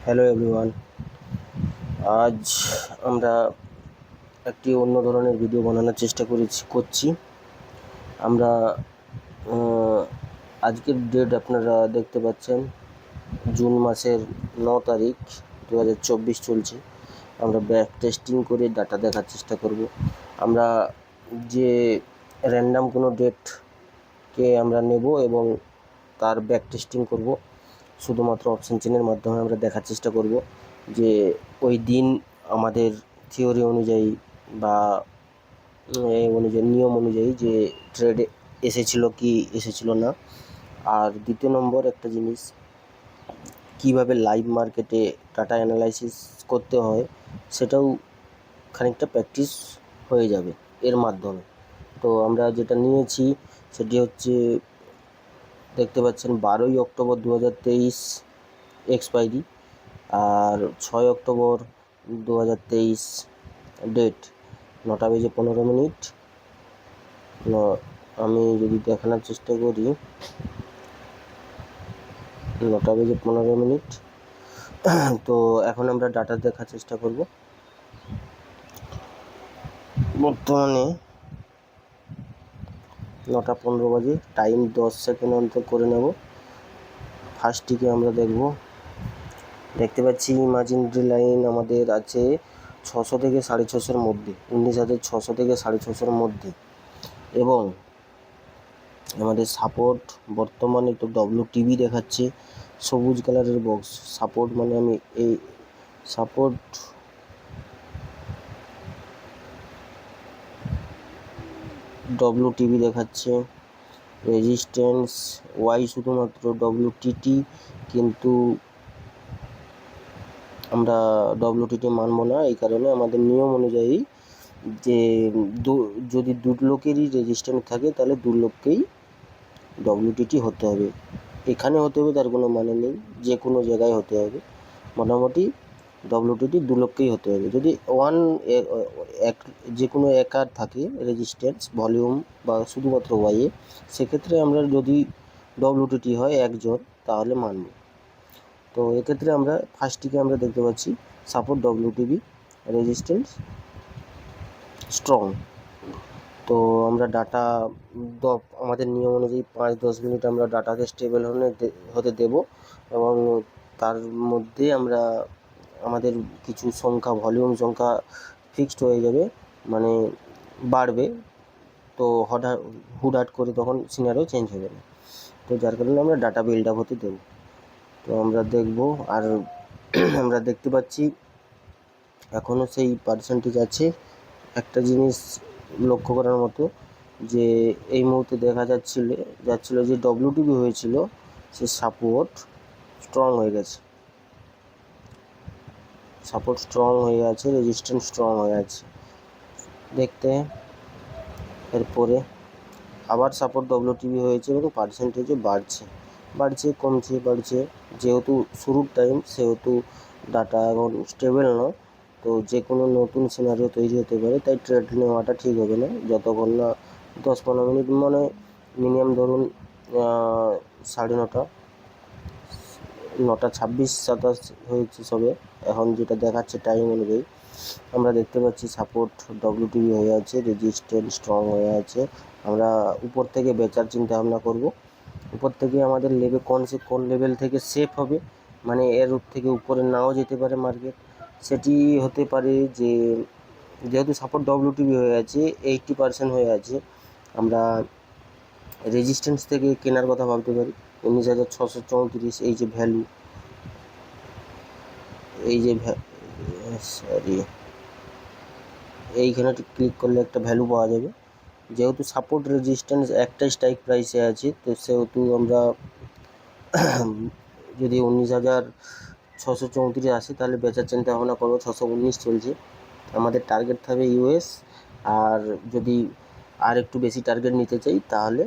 Hello everyone, আজ আমরা একটি অন্য ধরনের ভিডিও বানানোর চেষ্টা করছি। আমরা আজকের ডেট আপনারা দেখতে পাচ্ছেন, জুন মাসের 9 তারিখ 2024 চলছে। আমরা ব্যাক টেস্টিং করে ডাটা দেখার চেষ্টা করব। আমরা যে র্যান্ডাম কোনো ডেটকে আমরা নেব এবং তার ব্যাক টেস্টিং করব। শুধুমাত্র অপশন চেনের মাধ্যমে আমরা দেখার চেষ্টা করব যে ওই দিন আমাদের থিওরি অনুযায়ী বা এই অনুযায়ী নিয়ম অনুযায়ী যে ট্রেড এসেছিলো কি এসেছিলো না। আর দ্বিতীয় নম্বর একটা জিনিস, কিভাবে লাইভ মার্কেটে ডাটা অ্যানালাইসিস করতে হয় সেটাও খানিকটা প্র্যাকটিস হয়ে যাবে এর মাধ্যমে। তো আমরা যেটা নিয়েছি সেটি হচ্ছে, দেখতে পাচ্ছেন 12ই অক্টোবর 2023 এক্সপাইরি, আর 6 অক্টোবর 2023 ডেট 9:15। আমি যদি দেখানোর চেষ্টা করি, 9:15। তো এখন আমরা ডাটা দেখার চেষ্টা করব। বর্তমানে 9:15 বাজে, টাইম 10 সেকেন্ড অন্তর করে নেব। ফার্স্টটিকে আমরা দেখব। দেখতে পাচ্ছি ইমাজিনারি লাইন আমাদের আছে 600 থেকে 650-এর মধ্যে, 19,600 থেকে 650-এর মধ্যে। এবং আমাদের সাপোর্ট বর্তমানে তো WTB দেখাচ্ছে, সবুজ কালারের বক্স সাপোর্ট, মানে আমি এই সাপোর্ট WTB দেখাচ্ছে, রেজিস্ট্যান্স ওয়াই শুধুমাত্র WTT, কিন্তু আমরা WTT মানব না। এই কারণে আমাদের নিয়ম অনুযায়ী যে যদি দুলোকেরই রেজিস্ট্যান্স থাকে তাহলে দুলোককেই WTT হতে হবে। এখানে হতে হবে তার কোনো মানে নেই, যে কোনো জায়গায় হতে হবে। মোটামুটি WTT দুলোককেই হতে হবে। যদি যে কোনো একার থাকে রেজিস্ট্যান্স ভলিউম বা শুধুমাত্র ওয়াইয়ে, সেক্ষেত্রে আমরা যদি WTT হয় একজন তাহলে মানব। তো এক্ষেত্রে আমরা ফার্স্টটিকে আমরা দেখতে পাচ্ছি সাপোর্ট WTB, রেজিস্ট্যান্স স্ট্রং। তো আমরা ডাটা আমাদের নিয়ম অনুযায়ী 5-10 মিনিট আমরা ডাটাকে স্টেবল হতে দেব, এবং তার মধ্যে আমরা আমাদের কিছু সংখ্যা, ভলিউম সংখ্যা ফিক্সড হয়ে যাবে, মানে বাড়বে। তো হুটহাট করে তখন সিনারিও চেঞ্জ হবে না। তো যার কারণে আমরা ডাটা বিল্ড আপ হতে দেবো। তো আমরা দেখব। আর আমরা দেখতে পাচ্ছি এখনও সেই পার্সেন্টেজ আছে। একটা জিনিস লক্ষ্য করার মতো, যে এই মুহূর্তে দেখা যাচ্ছিল যে WTB হয়েছিল, সে সাপোর্ট স্ট্রং হয়ে গেছে, রেজিস্ট্যান্স স্ট্রং হয়ে আছে দেখতে। এরপরে আবার সাপোর্ট WTB হয়েছে এবং পার্সেন্টেজও বাড়ছে কমছে। যেহেতু শুরুর টাইম, সেহেতু ডাটা এখন স্টেবল নয়, তো যে কোনো নতুন সিনারিও তৈরি হতে পারে। তাই ট্রেড নেওয়াটা ঠিক হবে না যতক্ষণ না 10-15 মিনিট, মানে মিনিমাম ধরুন 9:30, 9:26-27 হয়েছে সবে। এখন যেটা দেখাচ্ছে টাইম অনুযায়ী, আমরা দেখতে পাচ্ছি সাপোর্ট WTB হয়ে আছে, রেজিস্ট্যান্স স্ট্রং হয়ে আছে। আমরা উপর থেকে বেচার চিন্তা ভাবনা করব। উপর থেকে আমাদের কোন লেভেল থেকে সেফ হবে, মানে এর থেকে উপরে নাও যেতে পারে মার্কেট। সেটি হতে পারে যে, যেহেতু সাপোর্ট WTB হয়ে আছে, 80% হয়ে আছে, আমরা রেজিস্ট্যান্স থেকে কেনার কথা ভাবতে পারি। 19,634 এই যে ভ্যালু, এইখানে ক্লিক করলে একটা ভ্যালু পাওয়া যাবে। যেহেতু সাপোর্ট রেজিস্ট্যান্স একটাই স্ট্রাইক প্রাইসে আছে, তো সেহেতু আমরা যদি 19,634 আসে তাহলে বেচার চিন্তা ভাবনা করবো। 619 চলছে, আমাদের টার্গেট থাকবে US। আর যদি আর একটু বেশি টার্গেট নিতে চাই তাহলে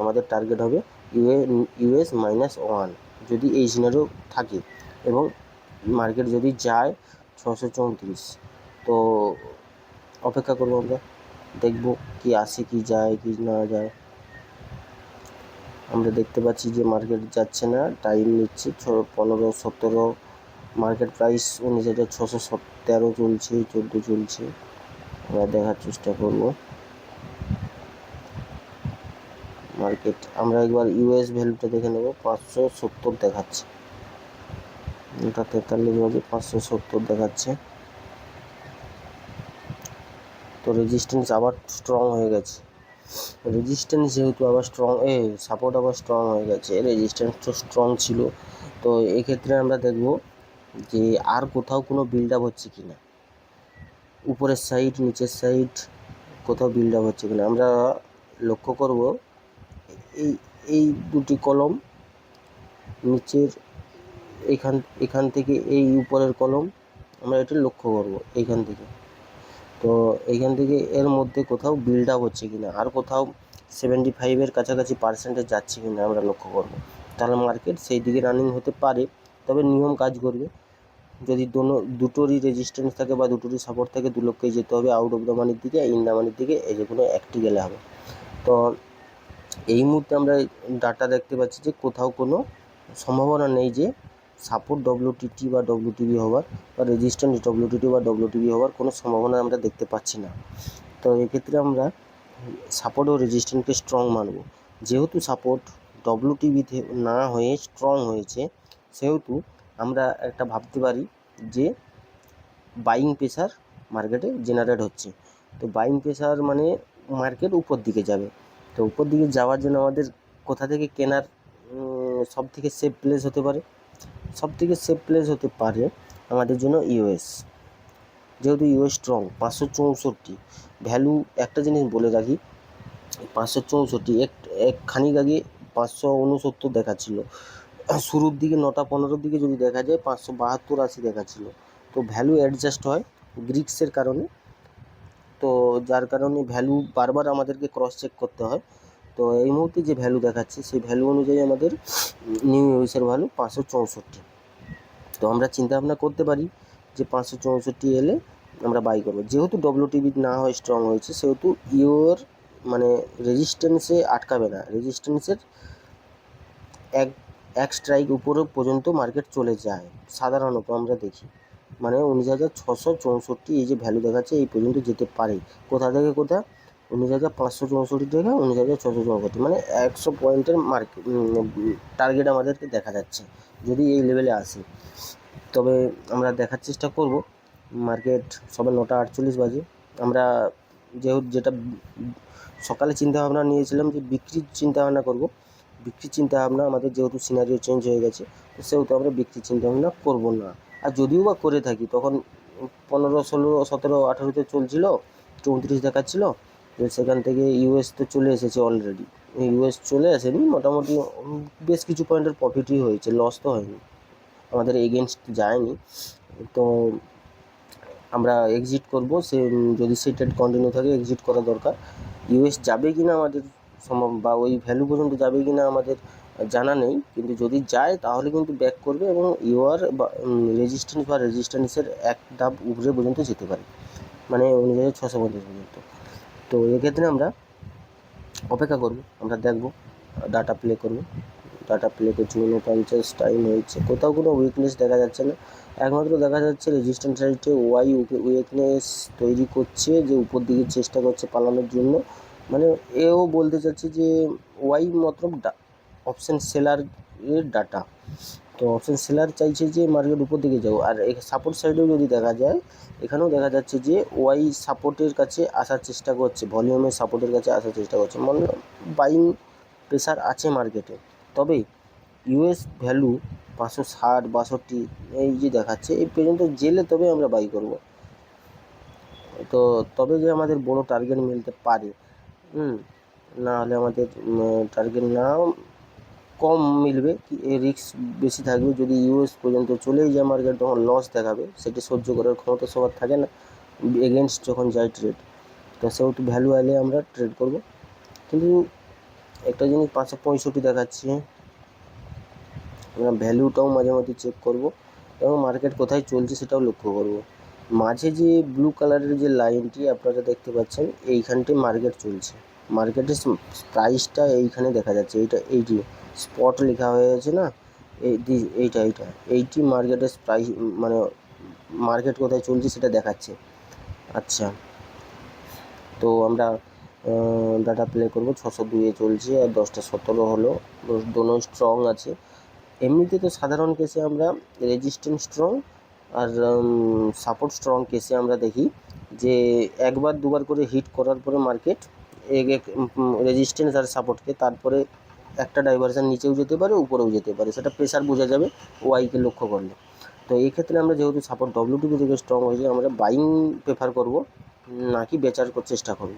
আমাদের টার্গেট হবে US -1, যদি এই সিনারিও থাকে এবং মার্কেট যদি যায় 634। তো অপেক্ষা করবো, আমরা দেখব কি আসে, কি যায়, কি না যায়। আমরা দেখতে পাচ্ছি যে মার্কেট যাচ্ছে না, টাইম নিচ্ছে 15-17 মার্কেট প্রাইস 19,613 চলছে, 14 চলছে। আমরা দেখার চেষ্টা করব মার্কেট। আমরা একবার ইউএস ভ্যালুটা দেখে নেব। 570 দেখাচ্ছে, এটা 43 বাজে 570 দেখাচ্ছে। তো রেজিস্ট্যান্স আবার স্ট্রং হয়ে গেছে। রেজিস্ট্যান্স যেহেতু আবার স্ট্রং, সাপোর্ট আবার স্ট্রং হয়ে গেছে। রেজিস্ট্যান্স তো স্ট্রং ছিল। তো এক্ষেত্রে আমরা দেখব যে আর কোথাও কোনো বিল্ড আপ হচ্ছে কি না, উপরের সাইড নিচের সাইড কোথাও বিল্ড আপ হচ্ছে কিনা আমরা লক্ষ্য করব। এই এই দুটি কলম নিচের এখান থেকে এই উপরের কলম আমরা এটা লক্ষ্য করব এইখান থেকে। তো এইখান থেকে এর মধ্যে কোথাও বিল্ড আপ হচ্ছে কিনা, আর কোথাও 75-এর কাছাকাছি পার্সেন্টেজ যাচ্ছে কিনা আমরা লক্ষ্য করব। তাহলে মার্কেট সেই দিকে রানিং হতে পারে। তবে নিয়ম কাজ করবে। যদি দুটোরই রেজিস্ট্যান্স থাকে বা দুটোরই সাপোর্ট থাকে, দু লক্ষই যেতে হবে আউট অফ দ্য মানির দিকে, ইন দ্য মানির দিকে, এই যে কোনো একটি গেলে হবে। তো এই মুহূর্তে আমরা ডাটা দেখতে পাচ্ছি যে কোথাও কোনো সম্ভাবনা নেই যে সাপোর্ট ডব্লিউটিটি বা ডব্লিউটিবি হওয়ার বা রেজিস্ট্যান্স ডব্লিউটিটি বা ডব্লিউটিবি হওয়ার কোনো সম্ভাবনা আমরা দেখতে পাচ্ছি না। তো এক্ষেত্রে আমরা সাপোর্ট ও রেজিস্ট্যান্সকে স্ট্রং মানব। যেহেতু সাপোর্ট ডব্লিউটিবিতে না হয়ে স্ট্রং হয়েছে, সেহেতু আমরা একটা ভাবতে পারি যে বাইং প্রেশার মার্কেটে জেনারেট হচ্ছে। তো বাইং প্রেশার মানে মার্কেট উপর দিকে যাবে। তো উপর দিকে যাওয়ার জন্য আমাদের কোথা থেকে কেনার সব থেকে সেফ প্লেস হতে পারে? সব থেকে সেফ প্লেস হতে পারে আমাদের জন্য ইউএস। যেহেতু ইউএস স্ট্রং, 564 ভ্যালু। একটা জিনিস বলে রাখি, 564 এক খানিক আগে 569 দেখাচ্ছিল। শুরুর দিকে 9:15 দিকে যদি দেখা যায় 572-80 দেখাচ্ছিল। তো ভ্যালু অ্যাডজাস্ট হয় গ্রিক্সের কারণে। তো যার কারণে ভ্যালু বারবার আমাদেরকে ক্রস চেক করতে হয়। তো এই মুহূর্তে যে ভ্যালু দেখাচ্ছে সেই ভ্যালু অনুযায়ী আমাদের নিউ ইউএসের ভ্যালু 564। তো আমরা চিন্তা ভাবনা করতে পারি যে 564 এলে আমরা বাই করবো। যেহেতু ডব্লিউটিবি না হয় স্ট্রং হয়েছে, সেহেতু ইউর মানে রেজিস্ট্যান্সে আটকাবে না। রেজিস্ট্যান্সের এক স্ট্রাইক উপরে পর্যন্ত মার্কেট চলে যায় সাধারণত আমরা দেখি। মানে 19,664 এই যে ভ্যালু দেখাচ্ছে এই পর্যন্ত যেতে পারে। কোথা থেকে কোথা? 19,564 থেকে 19,664, মানে 100 পয়েন্টের মার্কেট টার্গেট আমাদেরকে দেখা যাচ্ছে যদি এই লেভেলে আসে। তবে আমরা দেখার চেষ্টা করব। মার্কেট সবে 9:48 বাজে। আমরা যেটা সকালে চিন্তাভাবনা নিয়েছিলাম যে বিক্রির চিন্তাভাবনা করব, বিক্রির চিন্তাভাবনা আমাদের যেহেতু সিনারিও চেঞ্জ হয়ে গেছে, তো সেহেতু আমরা বিক্রির চিন্তাভাবনা করব না। আর যদিও বা করে থাকি তখন 15, 16, 17, 18-তে চলছিল, 34 দেখাচ্ছিল। সেখান থেকে ইউএস তো চলে এসেছে অলরেডি। ইউএস চলে আসেনি, মোটামুটি বেশ কিছু পয়েন্টের প্রফিটই হয়েছে, লস তো হয়নি, আমাদের এগেনস্ট যায়নি। তো আমরা এক্সিট করব। যদি সেই ট্রেড কন্টিনিউ থাকে এক্সিট করা দরকার। ইউএস যাবে কি না আমাদের সম্ভব, বা ওই ভ্যালু পর্যন্ত যাবে কি না আমাদের জানা নেই, কিন্তু যদি যায় তাহলে কিন্তু ব্যাক করবে এবং ইউআর বা রেজিস্ট্যান্সের এক ধাপ উপরে পর্যন্ত যেতে পারে, মানে 19,650 পর্যন্ত। তো এক্ষেত্রে আমরা অপেক্ষা করব, আমরা দেখব, ডাটা প্লে করব। ডাটা প্লে করছি, 49 টাইম হয়েছে, কোথাও কোনো উইকনেস দেখা যাচ্ছে না। একমাত্র দেখা যাচ্ছে রেজিস্ট্যান্স সাইডে ওয়াই উইকনেস তৈরি করছে, যে উপর দিকে চেষ্টা করছে পালানোর জন্য। মানে এও বলতে চাচ্ছে যে ওয়াই মতলব অপশন সেলারের ডাটা। তো অপশন সেলার চাইছে যে মার্কেট উপর দিকে যাও। আর এই সাপোর্ট সাইডেও যদি দেখা যায়, এখানেও দেখা যাচ্ছে যে ওয়াই সাপোর্টের কাছে আসার চেষ্টা করছে, ভলিউমের সাপোর্টের কাছে আসার চেষ্টা করছে, মানে বাইং প্রেশার আছে মার্কেটে। তবে ইউএস ভ্যালু 560, 62 এই যে দেখাচ্ছে, এই পর্যন্ত জেলে তবে আমরা বাই করব। তো তবে যে আমাদের বড় টার্গেট মিলতে পারে, না হলে আমাদের টার্গেট নাও কম মিলবে, রিস্ক বেশি থাকবে। যদি ইউএস পর্যন্ত চলেই যায় মার্কেট, তখন লস দেখাবে, সেটি সহ্য করার ক্ষমতা সবার থাকে না এগেনস্ট যখন যায় ট্রেড। তো সেহেতু ভ্যালু এলে আমরা ট্রেড করব। কিন্তু একটা জিনিস 565 দেখাচ্ছে, আমরা ভ্যালুটাও মাঝে মাঝে চেক করব এবং মার্কেট কোথায় চলছে সেটাও লক্ষ্য করব। মাঝে যে ব্লু কালারের যে লাইনটি আপনারা দেখতে পাচ্ছেন, এইখানটায় মার্কেট চলছে। মার্কেটের প্রাইসটা এইখানে দেখা যাচ্ছে, এইটি স্পট লেখা হয়ে গেছে না, এইটি মার্কেটের প্রাইস, মানে মার্কেট কোথায় চলছে সেটা দেখাচ্ছে। আচ্ছা, তো আমরা ডাটা প্লে করব। 602-এ চলছে আর 10:17 হলো, দোনো স্ট্রং আছে। এমনিতে তো সাধারণ কেসে আমরা রেজিস্ট্যান্স স্ট্রং আর সাপোর্ট স্ট্রং কেসে আমরা দেখি যে একবার দুবার করে হিট করার পরে মার্কেট রেজিস্ট্যান্স আর সাপোর্টকে, তারপরে একটা ডাইভারশন নিচেও যেতে পারে উপরেও যেতে পারে, সেটা প্রেসার বোঝা যাবে ওয়াইকে লক্ষ্য করলে। তো এই ক্ষেত্রে আমরা যেহেতু সাপোর্ট ডব্লিউটিপি থেকে স্ট্রং হয়েছে, আমরা বাইং প্রেফার করব, নাকি বেচার চেষ্টা করব।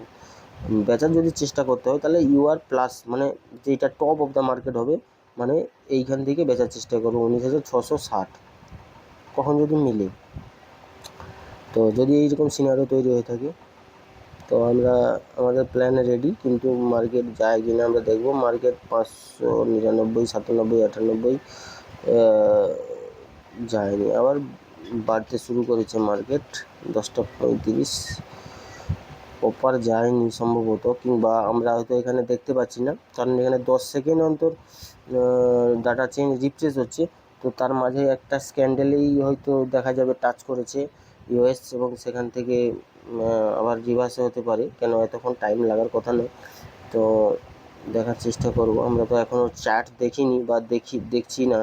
বেচার যদি চেষ্টা করতে হয় তাহলে ইউআর প্লাস, মানে যেটা টপ অফ দ্য মার্কেট হবে, মানে এইখান থেকে বেচার চেষ্টা করবো 19,660 কখন যদি মিলে। তো যদি এইরকম সিনারিও তৈরি হয়ে থাকে তো আমরা আমাদের প্ল্যানে রেডি, কিন্তু মার্কেট যায় কিনা আমরা দেখব। মার্কেট 599, 97, 98 যায়নি, আবার বাড়তে শুরু করেছে মার্কেট 10:35, প্রপার যায়নি সম্ভবত, কিংবা আমরা হয়তো এখানে দেখতে পাচ্ছি না, কারণ এখানে 10 সেকেন্ড অন্তর ডাটা চেঞ্জ রিফ্রেশ হচ্ছে। তো তার মাঝে একটা স্ক্যান্ডেলেই হয়তো দেখা যাবে টাচ করেছে ইউএস, এবং সেখান থেকে আবার রিভার্সে হতে পারে, কেন এতক্ষণ টাইম লাগার কথা নয়। তো দেখার চেষ্টা করব। আমরা তো এখনও চার্ট দেখিনি বা দেখছি না।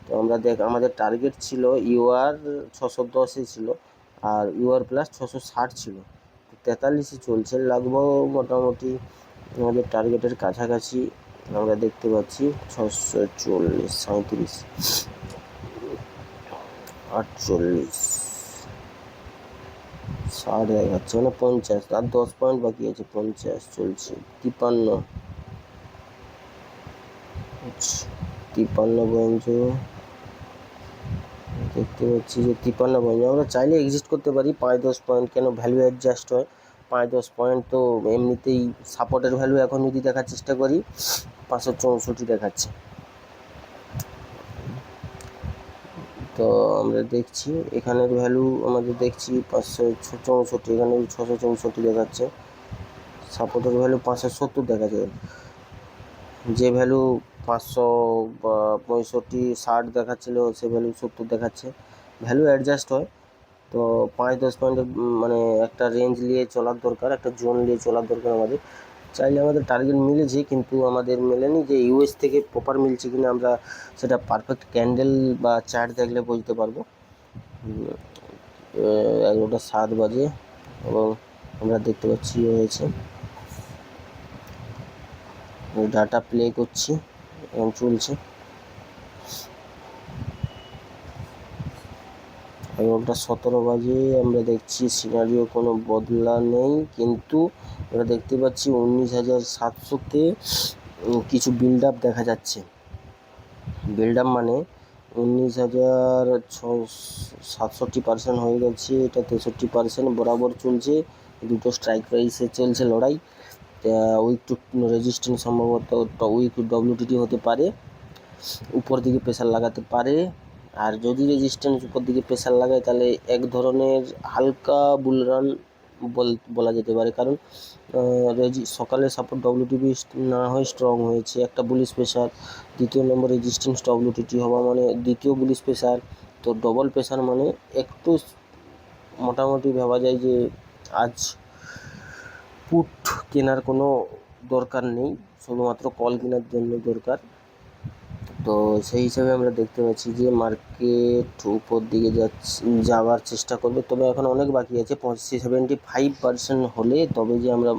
তো আমরা আমাদের টার্গেট ছিল ইউআর 610-এ ছিল, আর ইউআর প্লাস 660 ছিল। 43-এ চলছে, লাগবো মোটামুটি আমাদের টার্গেটের কাছাকাছি। আমরা দেখতে পাচ্ছি 640, 37, 48, 60 দেখাচ্ছে, মানে 50, আর 10 পয়েন্ট বাকি আছে। 50 চলছে, 53, 53 পয়েন্ট দেখতে পাচ্ছি যে 53 পয়েন্ট। আমরা চাইলে এক্সিট করতে পারি 5-10 পয়েন্ট, কেন ভ্যালু অ্যাডজাস্ট হয়। 5-10 পয়েন্ট তো এমনিতেই সাপোর্টের ভ্যালু এখন যদি দেখার চেষ্টা করি 564 দেখাচ্ছে। তো আমরা দেখছি এখানের ভ্যালু, আমাদের দেখছি 564, এখানে 664 দেখাচ্ছে। সাপোর্টের ভ্যালু 570 দেখাচ্ছে, যে ভ্যালু 565, 60 দেখাচ্ছিল সে ভ্যালু 70 দেখাচ্ছে। ভ্যালু অ্যাডজাস্ট হয়। তো 5-10 পয়েন্টের মানে একটা রেঞ্জ নিয়ে চলার দরকার, একটা জোন নিয়ে চলার দরকার আমাদের। চাইলে আমাদের টার্গেট মিলেছে, কিন্তু আমাদের মেলেনি যে ইউএস থেকে প্রপার মিলছে কিনা, আমরা সেটা পারফেক্ট ক্যান্ডেল বা চার্ট দেখলে বুঝতে পারবো। 11:07 বাজে এবং আমরা দেখতে পাচ্ছি হয়েছে, ডাটা প্লে করছি এবং চলছে। 11:17 বাজে আমরা দেখছি সিনারিও কোনো বদলা নেই, কিন্তু আমরা দেখতে পাচ্ছি 19,700-তে কিছু বিল্ড আপ দেখা যাচ্ছে। বিল্ড আপ মানে 19,667% হয়ে গেছে, এটা 63% বরাবর চলছে। দুটো স্ট্রাইক প্রাইসে চলছে লড়াই। উইক টু রেজিস্ট্যান্স সম্ভবত উইক ডব্লিউটিটি হতে পারে, উপর দিকে প্রেসার লাগাতে পারে। আর যদি রেজিস্ট্যান্স উপর দিকে প্রেসার লাগায় তাহলে এক ধরনের হালকা বুলরান বলা যেতে পারে, কারণ সকালে সাপোর্ট ডব্লিউটিপি না হয়ে স্ট্রং হয়েছে, একটা বুলিশ প্রেসার। দ্বিতীয় নম্বর রেজিস্ট্যান্স ডব্লিউটিটি হওয়া মানে দ্বিতীয় বুলিশ প্রেসার। তো ডবল প্রেসার মানে একটু মোটামুটি ভাবা যায় যে আজ পুট কেনার কোনো দরকার নেই, শুধুমাত্র কল কেনার জন্য দরকার। তো সেই হিসাবে আমরা দেখতে পাচ্ছি যে মার্কেট উপর দিকে যাওয়ার চেষ্টা করবে, তবে এখন অনেক বাকি আছে। 75% হলে তবে যে আমরা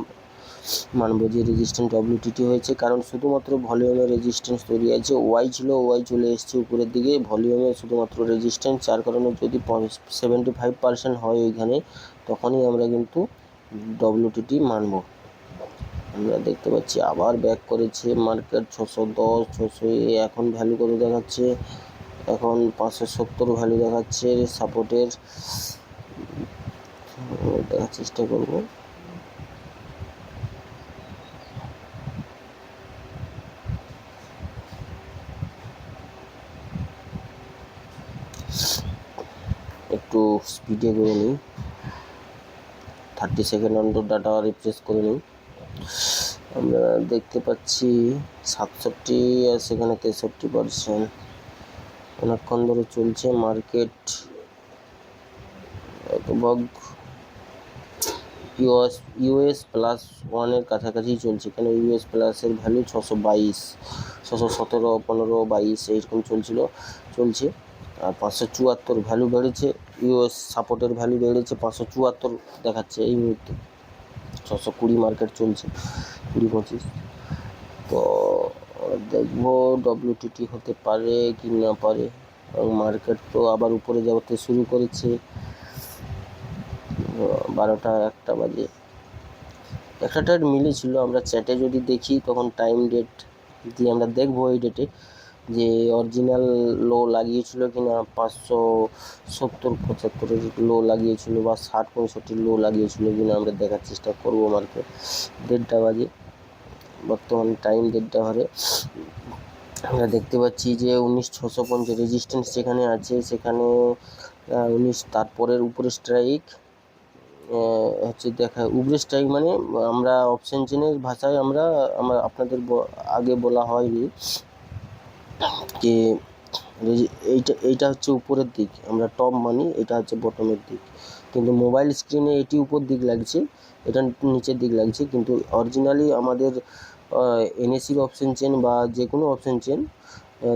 মানব যে রেজিস্ট্যান্স ডব্লিউটিটি হয়েছে, কারণ শুধুমাত্র ভলিউমের রেজিস্ট্যান্স তৈরি আছে। ওয়াই ছিল, ওয়াই চলে এসছে উপরের দিকে, ভলিউমে শুধুমাত্র রেজিস্ট্যান্স। যার কারণে যদি 75% হয় ওইখানে, তখনই আমরা কিন্তু ডব্লিউটিটি মানব। আমরা দেখতে পাচ্ছি আবার ব্যাক করেছে মার্কেট 610, 600, এখন ভ্যালু কত দেখাচ্ছে, এখন 570 ভ্যালু দেখাচ্ছে সাপোর্টের। দেখার চেষ্টা করব। একটু স্পিডে করে নিই, 30 সেকেন্ড অন্তর ডাটা রিফ্রেশ করে নিই। আমরা দেখতে পাচ্ছি 67 আর সেখানে 63%। অনেকক্ষণ ধরে চলছে মার্কেট। বগ ইউএস প্লাস ওয়ানের কাছাকাছি চলছে, কেন ইউএস প্লাসের ভ্যালু 622, 617, 15, 22 এইরকম চলছে। আর 574 ভ্যালু বেড়েছে, ইউএস সাপোর্টের ভ্যালু বেড়েছে, 574 দেখাচ্ছে এই মুহূর্তে। 620 মার্কেট চলছে, 20-25। তো দেখবো WTT হতে পারে কি না পারে। এবং মার্কেট তো আবার উপরে যাওয়াতে শুরু করেছে। 12টা 1টা বাজে একটা ট্রেড মিলেছিল। আমরা চ্যাটে যদি দেখি তখন টাইম ডেট দিয়ে আমরা দেখবো এই ডেটে যে অরিজিনাল লো লাগিয়েছিল কিনা, 570-75 লো লাগিয়েছিল বা 60-65 লো লাগিয়েছিল কিনা আমরা দেখার চেষ্টা করবো। মার্কেট 1:30 বাজে, বর্তমানে টাইম 1:30 হবে। আমরা দেখতে পাচ্ছি যে 19,650 রেজিস্ট্যান্স যেখানে আছে সেখানে 19, তারপরের উপরে স্ট্রাইক হচ্ছে দেখা উপরে স্ট্রাইক, মানে আমরা অপশন চেনের ভাষায় আমরা আপনাদের আগে বলা হয়নি যে এইটা হচ্ছে উপরের দিক, আমরা টপ মানি, এটা হচ্ছে বটমের দিক। কিন্তু মোবাইল স্ক্রিনে এটি উপর দিক লাগছে, এটা নিচের দিক লাগছে, কিন্তু অরিজিনালি আমাদের NSEর অপশন চেন বা যে কোনো অপশন চেন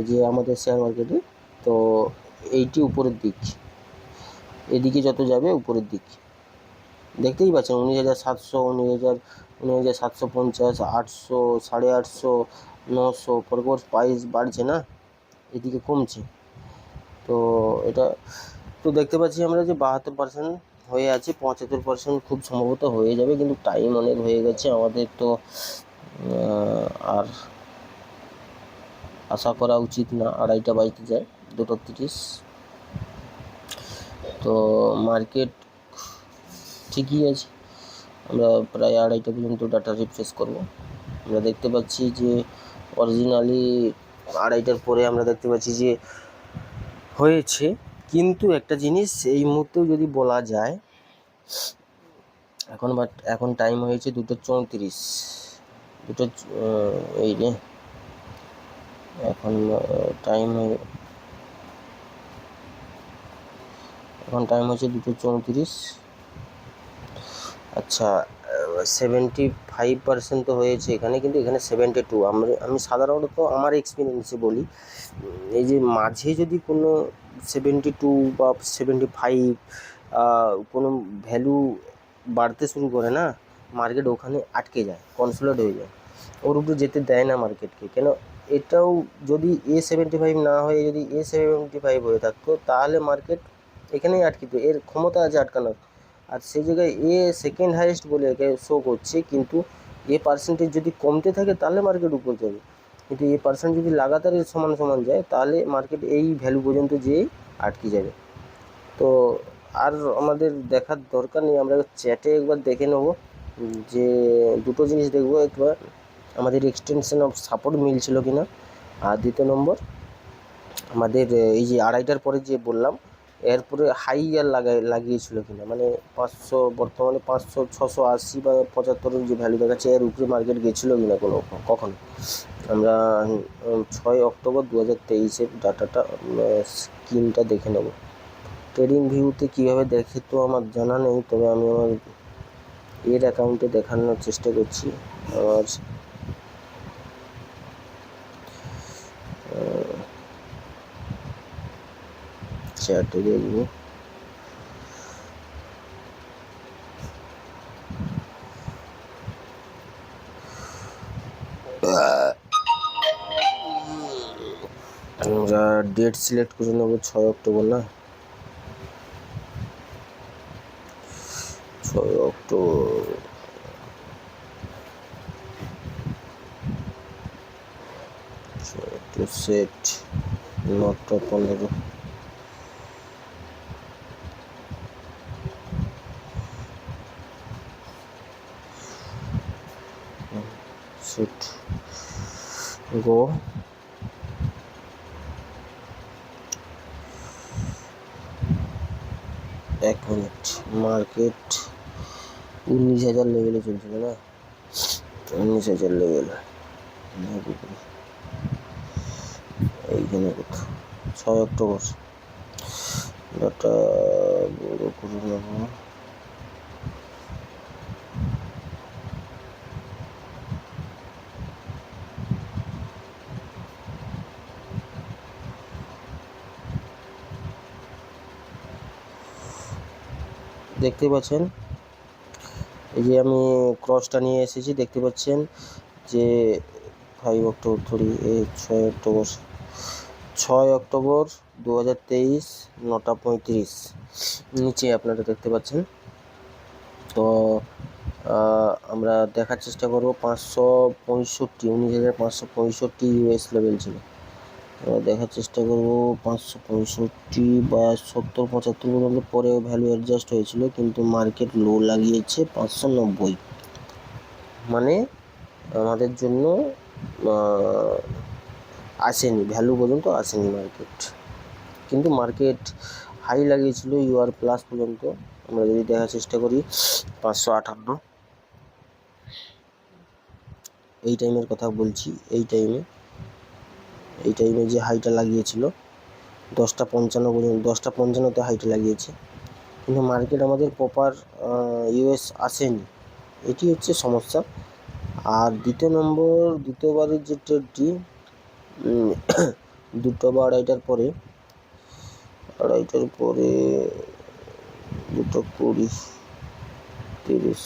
যে আমাদের শেয়ার মার্কেটে, তো এইটি উপরের দিক, এদিকে যত যাবে উপরের দিক দেখতেই পাচ্ছেন। 19,700, 19,750, 800, 850, 900 পরপর প্রাইস বাড়ছে না, এদিকে কমছে। তো এটা তো দেখতে পাচ্ছি আমরা যে 72% হয়ে আছে, 75% খুব সম্ভবত হয়ে যাবে, কিন্তু টাইম অনেক হয়ে গেছে আমাদের। তো আর আশা করা উচিত না, 2:30 বাজতে যায়, 2:30। তো মার্কেট ঠিকই আছে, আমরা প্রায় 2:30 পর্যন্ত ডাটা রিফ্রেশ করব। আমরা দেখতে পাচ্ছি যে অরিজিনালি 2:30টার পরে আমরা দেখতে পাচ্ছি যে হয়েছে, কিন্তু একটা জিনিস এই মুহূর্তেও যদি বলা যায়, এখন টাইম হয়েছে 2:34, এই রে এখন টাইম হচ্ছে 2:34। আচ্ছা, 75% তো হয়েছে এখানে, কিন্তু এখানে 72। আমি সাধারণত আমার এক্সপিরিয়েন্সে বলি, এই যে মাঝে যদি কোনো 72 বা 75 কোনো ভ্যালু বাড়তে শুরু করে না, মার্কেট ওখানে আটকে যায়, কনসোলিডেট হয়ে যায়, ওর উপরে যেতে দেয় না মার্কেটকে। কেন, এটাও যদি A75 না হয়ে যদি A75 হয়ে থাকতো তাহলে মার্কেট এখানেই আটকিত, এর ক্ষমতা আছে আটকানোর। আর সেই জায়গায় সেকেন্ড হাইয়েস্ট বলে একে শো করছে, কিন্তু পার্সেন্টেজ যদি কমতে থাকে তাহলে মার্কেট উপর যাবে, কিন্তু পার্সেন্ট যদি লাগাতার সমান যায় তাহলে মার্কেট এই ভ্যালু পর্যন্ত যেয়ে আটকে যাবে। তো আর আমাদের দেখার দরকার নেই, আমরা চ্যাটে একবার দেখে নেব যে দুটো জিনিস দেখবো, একবার আমাদের এক্সটেনশন অফ সাপোর্ট মিলছিল কিনা, আর দ্বিতীয় নম্বর আমাদের এই যে 2:30টার পরে যে বললাম এরপরে হাই আর লাগিয়েছিল কিনা, মানে 500, বর্তমানে 500, 680 বা 75 যে ভ্যালু দেখাচ্ছে এর উপরে মার্কেট গেছিলো কিনা কখনো। আমরা 6 অক্টোবর 2023-এর ডাটাটা স্ক্রিনটা দেখে নেব। ট্রেডিং ভিউতে কীভাবে দেখে তো আমার জানা নেই, তবে আমি আমার অ্যাকাউন্টে দেখানোর চেষ্টা করছি। আর চ্যাটে দেখব, আমরা ডেট সিলেক্ট করে নেব 6 অক্টোবর, না 6 অক্টোবর, সেট 9টা 15, সেট গো। 1 মিনিট, মার্কেট 19,000 লেভেলে চলছিল না, 19,000 লেভেল এইখানে কোথাও 6 অক্টোবর। ডাটা বড় করে নেব। দেখতে পাচ্ছেন এই যে আমি ক্রসটা নিয়ে এসেছি, দেখতে পাচ্ছেন যে 5 অক্টোবর ধরি, 6 অক্টোবর 2023 9:35 নিচে আপনারা দেখতে পাচ্ছেন। তো আমরা দেখার চেষ্টা করব 565, 19,565 ইউএস লেভেল ছিল। দেখার চেষ্টা করব 565 বা 70-75 পর্যন্ত, পরে ভ্যালু অ্যাডজাস্ট হয়েছিল, কিন্তু মার্কেট লো লাগিয়েছে 590, মানে আমাদের জন্য আসেনি, ভ্যালু পর্যন্ত আসেনি মার্কেট, কিন্তু মার্কেট হাই লাগিয়েছিল ইউআর প্লাস পর্যন্ত। আমরা যদি দেখার চেষ্টা করি 558, এই টাইমের কথা বলছি, এই টাইমে যে হাইটা লাগিয়েছিল 10:55 পর্যন্ত, 10:55-তে হাইটা লাগিয়েছে, কিন্তু মার্কেট আমাদের প্রপার ইউএস আসেনি, এটি হচ্ছে সমস্যা। আর দ্বিতীয়বারের যে ট্রেডটি দুটো বা আড়াইটার পরে 2:20-30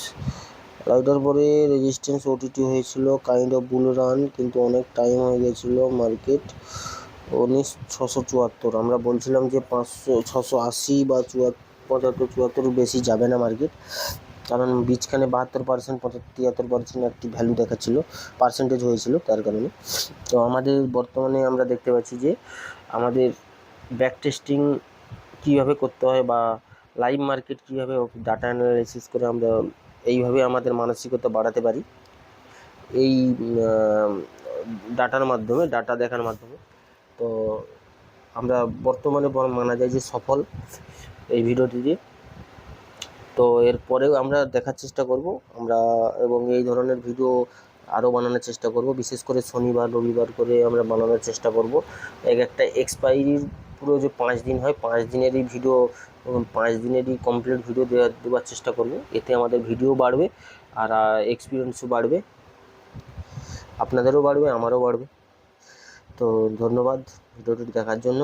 আড়াইটার পরে রেজিস্ট্যান্স ওটিটি হয়েছিল, কাইন্ড অফ বুল রান, কিন্তু অনেক টাইম হয়ে গেছিলো মার্কেট 19,674। আমরা বলছিলাম যে 680 বা 75-74 বেশি যাবে না মার্কেট, কারণ বীজখানে 72%, 73% একটি ভ্যালু দেখাচ্ছিল, পার্সেন্টেজ হয়েছিল, তার কারণে। তো আমাদের বর্তমানে আমরা দেখতে পাচ্ছি যে আমাদের ব্যাক টেস্টিং কীভাবে করতে হয় বা লাইভ মার্কেট কীভাবে ডাটা অ্যানালাইসিস করে আমরা এইভাবে আমাদের মানসিকতা বাড়াতে পারি এই ডাটার মাধ্যমে, ডাটা দেখার মাধ্যমে। তো আমরা বর্তমানে মানা যায় যে সফল এই ভিডিওটি দিয়ে। তো এরপরেও আমরা দেখার চেষ্টা করব আমরা, এবং এই ধরনের ভিডিও আরও বানানোর চেষ্টা করব, বিশেষ করে শনিবার রবিবার করে আমরা বানানোর চেষ্টা করব। একটা এক্সপায়ারির পুরো যে 5 দিন হয়, 5 দিনেরই ভিডিও, 5 দিনেরই কমপ্লিট ভিডিও দেওয়ার চেষ্টা করব। এতে আমাদের ভিডিও বাড়বে আর এক্সপিরিয়েন্সও বাড়বে, আপনাদেরও বাড়বে, আমারও বাড়বে। তো ধন্যবাদ ভিডিওটি দেখার জন্য।